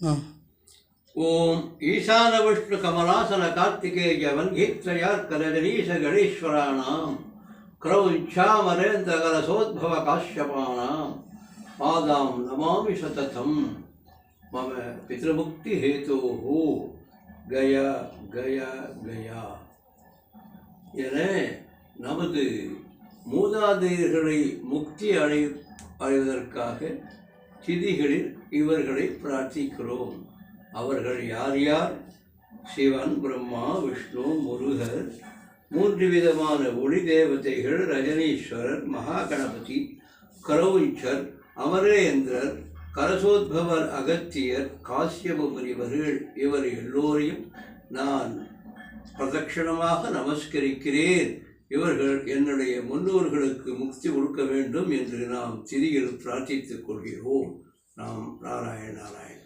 ஓம் ஈசான விஷ்ணு கமலாசன கார்த்திகேய வன்கீத்ரயார்க்கரஜனீஷ கணேஸ்வராணாம் க்ரௌஞ்சாமரேந்திரகலசோத்பவ காஷ்யபானாம் பாதாம் நமாமி சததம் மம பித்ருமுக்தி ஹேதோஹோ கயா கயா கயா என நமது மூதாதையர்களை முக்தி அடைவதற்காக திதிகளில் இவர்களை பிரார்த்திக்கிறோம். அவர்கள் யார் யார்? சிவன், பிரம்மா, விஷ்ணு, முருகர், 3 விதமான ஒளி தேவதைகள், ரஜனீஸ்வரர், மகாகணபதி, கரௌஞ்சர், அமரேந்திரர், கலசோத்பவர் அகத்தியர், காசியப முனிவர்கள், இவர் எல்லோரையும் நான் பிரதட்சணமாக நமஸ்கரிக்கிறேன். இவர்கள் என்னுடைய முன்னோர்களுக்கு முக்தி கொடுக்க வேண்டும் என்று நாம் திதியில் பிரார்த்தித்துக் கொள்கிறோம். நாம் நாராயண நாராயண.